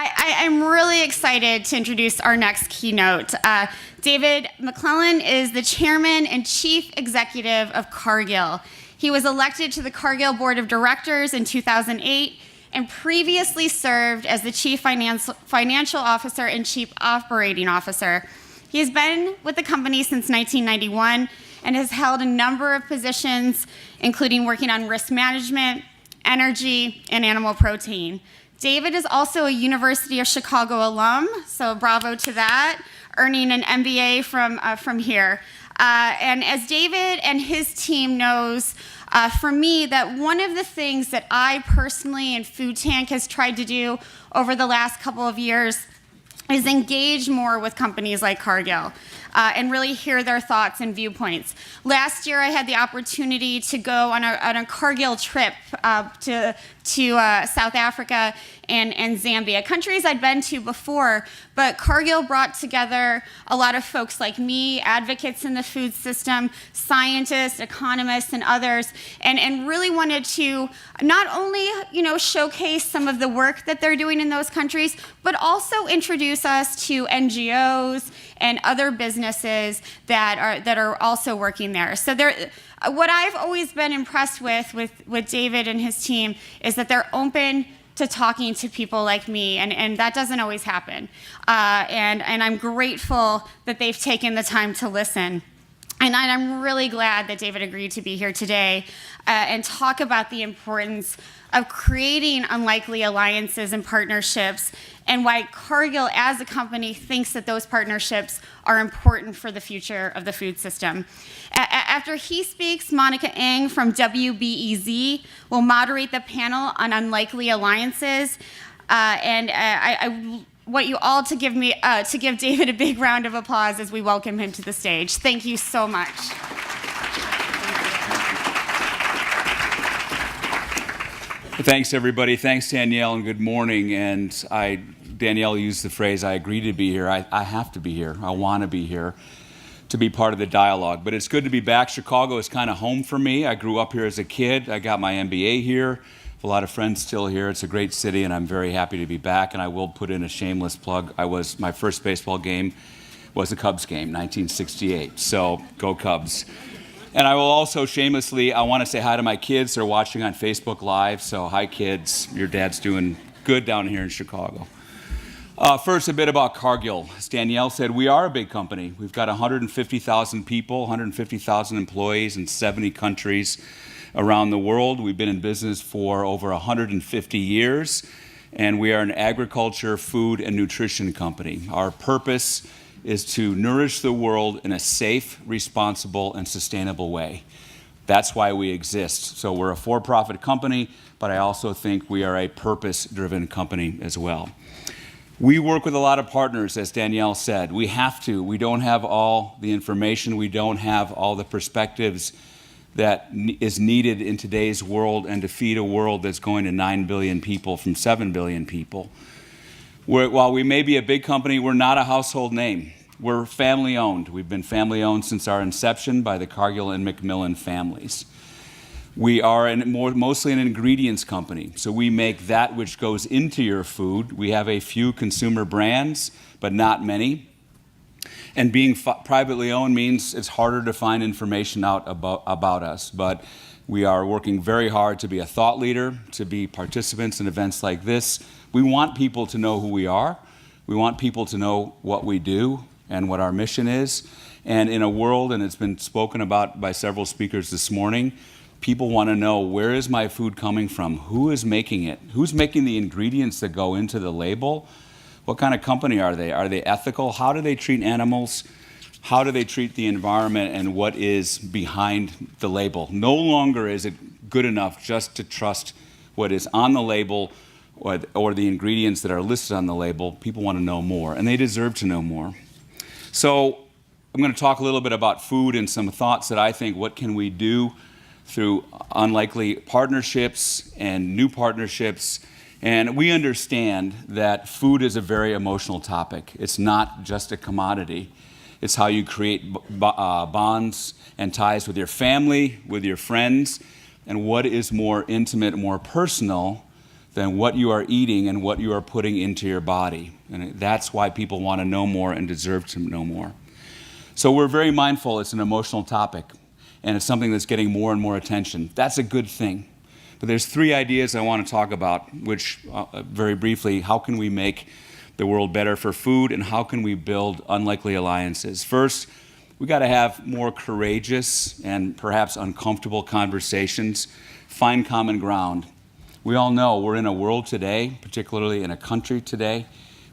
I'm really excited to introduce our next keynote. David MacLennan is the chairman and chief executive of Cargill. He was elected to the Cargill board of directors in 2008 and previously served as the chief financial officer and chief operating officer. He has been with the company since 1991 and has held a number of positions, including working on risk management, energy, and animal protein. David is also a University of Chicago alum, so bravo to that, earning an MBA from here. And as David and his team knows, for me, that one of the things that I personally and Food Tank has tried to do over the last couple of years is engage more with companies like Cargill and really hear their thoughts and viewpoints. Last year, I had the opportunity to go on a Cargill trip to South Africa and Zambia, countries I'd been to before, but Cargill brought together a lot of folks like me, advocates in the food system, scientists, economists, and others, and really wanted to not only showcase some of the work that they're doing in those countries, but also introduce us to NGOs and other businesses that are also working there. So what I've always been impressed with David and his team is that they're open to talking to people like me, and that doesn't always happen. And I'm grateful that they've taken the time to listen. And I'm really glad that David agreed to be here today and talk about the importance of creating unlikely alliances and partnerships, and why Cargill as a company thinks that those partnerships are important for the future of the food system. After he speaks, Monica Ng from WBEZ will moderate the panel on unlikely alliances, and I want you all to give David a big round of applause as we welcome him to the stage. Thank you so much. Thanks, everybody. Thanks, Danielle, and good morning. And Danielle used the phrase, I agree to be here. I have to be here. I want to be here to be part of the dialogue. But it's good to be back. Chicago is kind of home for me. I grew up here as a kid. I got my MBA here. A lot of friends still here. It's a great city, and I'm very happy to be back. And I will put in a shameless plug. My first baseball game was a Cubs game, 1968. So go Cubs. And I will also shamelessly, I want to say hi to my kids. They're watching on Facebook Live. So hi, kids. Your dad's doing good down here in Chicago. First, a bit about Cargill. As Danielle said, we are a big company. We've got 150,000 people, 150,000 employees in 70 countries around the world. We've been in business for over 150 years, and we are an agriculture, food, and nutrition company. Our purpose is to nourish the world in a safe, responsible, and sustainable way. That's why we exist. So we're a for-profit company, but I also think we are a purpose-driven company as well. We work with a lot of partners, as Danielle said. We have to. We don't have all the information. We don't have all the perspectives that is needed in today's world and to feed a world that's going to 9 billion people from 7 billion people. While we may be a big company, we're not a household name. We're family owned. We've been family owned since our inception by the Cargill and MacMillan families. We are mostly an ingredients company, so we make that which goes into your food. We have a few consumer brands, but not many. And being privately owned means it's harder to find information out about us, but we are working very hard to be a thought leader, to be participants in events like this. We want people to know who we are. We want people to know what we do and what our mission is. And in a world, and it's been spoken about by several speakers this morning, people want to know, where is my food coming from? Who is making it? Who's making the ingredients that go into the label? What kind of company are they? Are they ethical? How do they treat animals? How do they treat the environment? And what is behind the label? No longer is it good enough just to trust what is on the label or the ingredients that are listed on the label. People want to know more, and they deserve to know more. So I'm going to talk a little bit about food and some thoughts that I think, what can we do through unlikely partnerships and new partnerships. And we understand that food is a very emotional topic. It's not just a commodity. It's how you create bonds and ties with your family, with your friends, and what is more intimate, more personal than what you are eating and what you are putting into your body. And that's why people want to know more and deserve to know more. So we're very mindful it's an emotional topic, and it's something that's getting more and more attention. That's a good thing. But there's 3 ideas I want to talk about, which, very briefly, how can we make the world better for food, and how can we build unlikely alliances? First, we got to have more courageous and perhaps uncomfortable conversations, find common ground. We all know we're in a world today, particularly in a country today,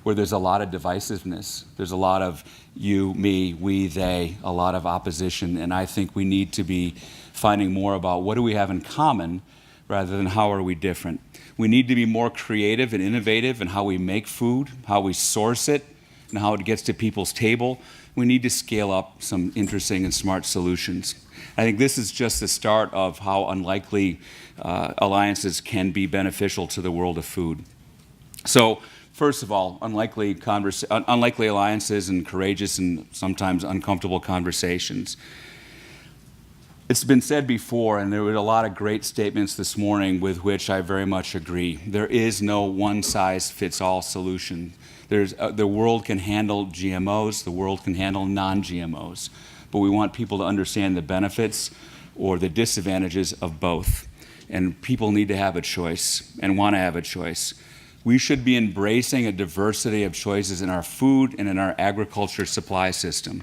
where there's a lot of divisiveness. There's a lot of you, me, we, they, a lot of opposition, and I think we need to be finding more about what do we have in common rather than how are we different. We need to be more creative and innovative in how we make food, how we source it, and how it gets to people's table. We need to scale up some interesting and smart solutions. I think this is just the start of how unlikely alliances can be beneficial to the world of food. So, first of all, unlikely alliances and courageous and sometimes uncomfortable conversations. It's been said before, and there were a lot of great statements this morning with which I very much agree. There is no one-size-fits-all solution. The world can handle GMOs, the world can handle non-GMOs, but we want people to understand the benefits or the disadvantages of both. And people need to have a choice and want to have a choice. We should be embracing a diversity of choices in our food and in our agriculture supply system.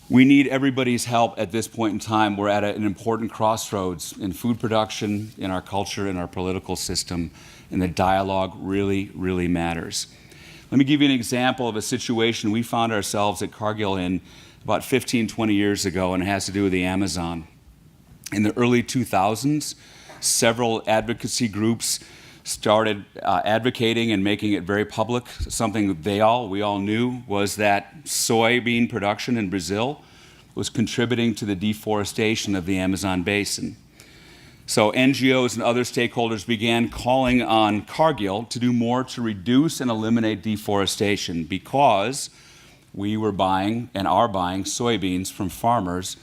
We need everybody's help at this point in time. We're at an important crossroads in food production, in our culture, in our political system, and the dialogue really, really matters. Let me give you an example of a situation we found ourselves at Cargill in about 15, 20 years ago, and it has to do with the Amazon. In the early 2000s, several advocacy groups started advocating and making it very public. Something we all knew was that soybean production in Brazil was contributing to the deforestation of the Amazon basin. So NGOs and other stakeholders began calling on Cargill to do more to reduce and eliminate deforestation because we were buying and are buying soybeans from farmers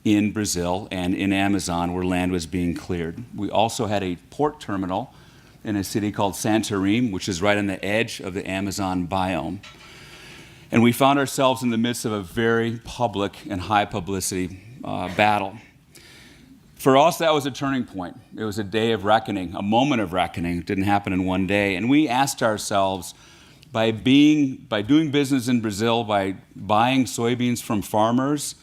in Brazil and in Amazon where land was being cleared. We also had a port terminal in a city called Santarém, which is right on the edge of the Amazon biome. And we found ourselves in the midst of a very public and high publicity battle. For us, that was a turning point. It was a day of reckoning, a moment of reckoning. It didn't happen in one day. And we asked ourselves, by doing business in Brazil, by buying soybeans from farmers,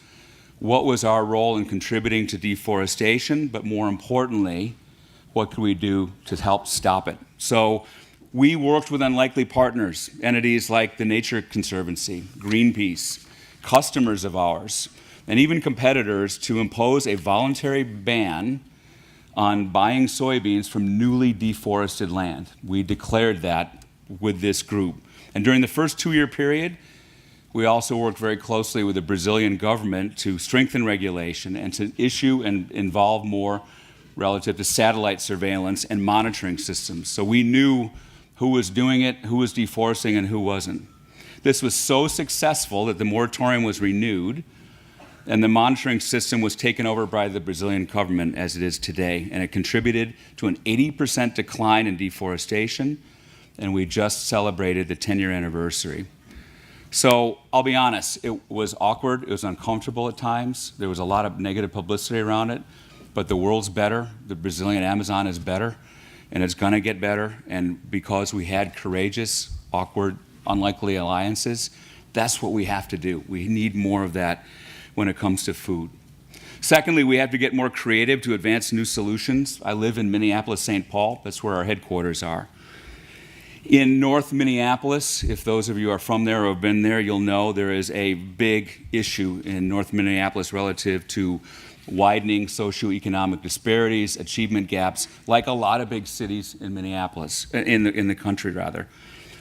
what was our role in contributing to deforestation? But more importantly, what could we do to help stop it? So we worked with unlikely partners, entities like the Nature Conservancy, Greenpeace, customers of ours, and even competitors to impose a voluntary ban on buying soybeans from newly deforested land. We declared that with this group. And during the first 2-year period, we also worked very closely with the Brazilian government to strengthen regulation and to issue and involve more relative to satellite surveillance and monitoring systems. So we knew who was doing it, who was deforesting, and who wasn't. This was so successful that the moratorium was renewed, and the monitoring system was taken over by the Brazilian government as it is today, and it contributed to an 80% decline in deforestation, and we just celebrated the 10-year anniversary. So I'll be honest, it was awkward, it was uncomfortable at times, there was a lot of negative publicity around it, but the world's better, the Brazilian Amazon is better, and it's gonna get better, and because we had courageous, awkward, unlikely alliances, that's what we have to do. We need more of that when it comes to food. Secondly, we have to get more creative to advance new solutions. I live in Minneapolis, St. Paul, that's where our headquarters are. In North Minneapolis, if those of you are from there or have been there, you'll know there is a big issue in North Minneapolis relative to widening socioeconomic disparities, achievement gaps, like a lot of big cities in Minneapolis, in the country rather.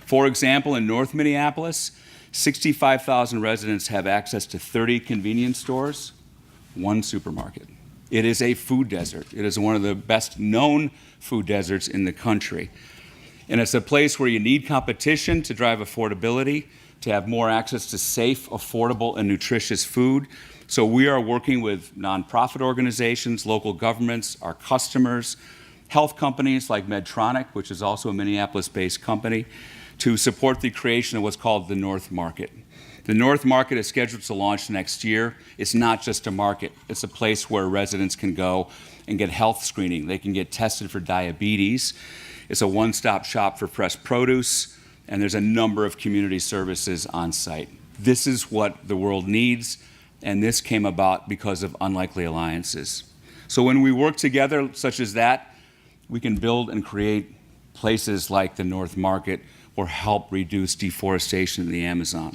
For example, in North Minneapolis, 65,000 residents have access to 30 convenience stores, 1 supermarket. It is a food desert. It is one of the best known food deserts in the country. And it's a place where you need competition to drive affordability, to have more access to safe, affordable, and nutritious food. So we are working with nonprofit organizations, local governments, our customers, health companies like Medtronic, which is also a Minneapolis-based company, to support the creation of what's called the North Market. The North Market is scheduled to launch next year. It's not just a market. It's a place where residents can go and get health screening. They can get tested for diabetes. It's a one-stop shop for fresh produce, and there's a number of community services on site. This is what the world needs, and this came about because of unlikely alliances. So when we work together, such as that, we can build and create places like the North Market or help reduce deforestation in the Amazon.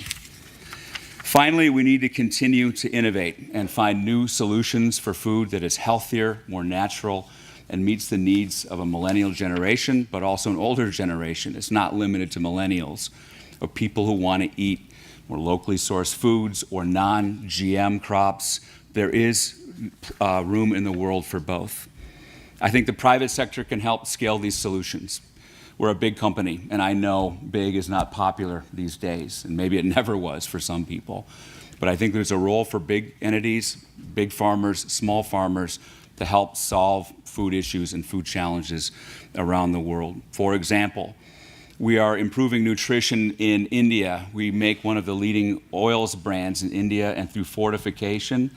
Finally, we need to continue to innovate and find new solutions for food that is healthier, more natural, and meets the needs of a millennial generation, but also an older generation. It's not limited to millennials, of people who want to eat more locally sourced foods or non-GM crops. There is room in the world for both. I think the private sector can help scale these solutions. We're a big company, and I know big is not popular these days, and maybe it never was for some people. But I think there's a role for big entities, big farmers, small farmers, to help solve food issues and food challenges around the world. For example, we are improving nutrition in India. We make one of the leading oils brands in India, and through fortification,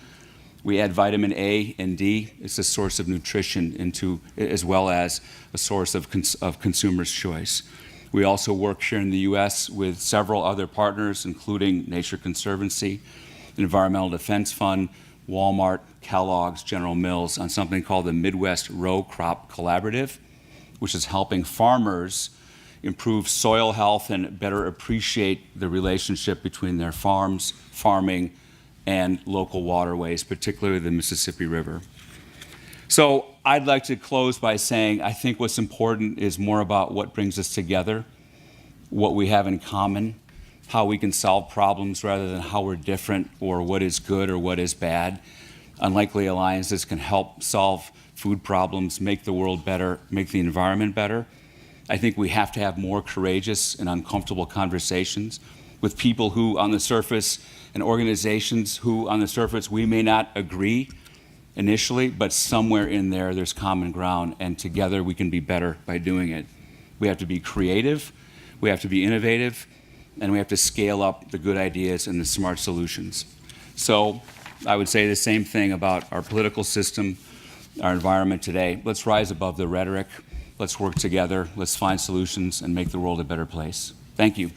we add vitamin A and D. It's a source of nutrition as well as a source of consumers' choice. We also work here in the U.S. with several other partners, including Nature Conservancy, the Environmental Defense Fund, Walmart, Kellogg's, General Mills, on something called the Midwest Row Crop Collaborative, which is helping farmers improve soil health and better appreciate the relationship between their farms, farming, and local waterways, particularly the Mississippi River. So I'd like to close by saying I think what's important is more about what brings us together, what we have in common, how we can solve problems rather than how we're different or what is good or what is bad. Unlikely alliances can help solve food problems, make the world better, make the environment better. I think we have to have more courageous and uncomfortable conversations with people who on the surface and organizations who on the surface we may not agree initially, but somewhere in there there's common ground, and together we can be better by doing it. We have to be creative, we have to be innovative, and we have to scale up the good ideas and the smart solutions. So I would say the same thing about our political system, our environment today. Let's rise above the rhetoric. Let's work together. Let's find solutions and make the world a better place. Thank you.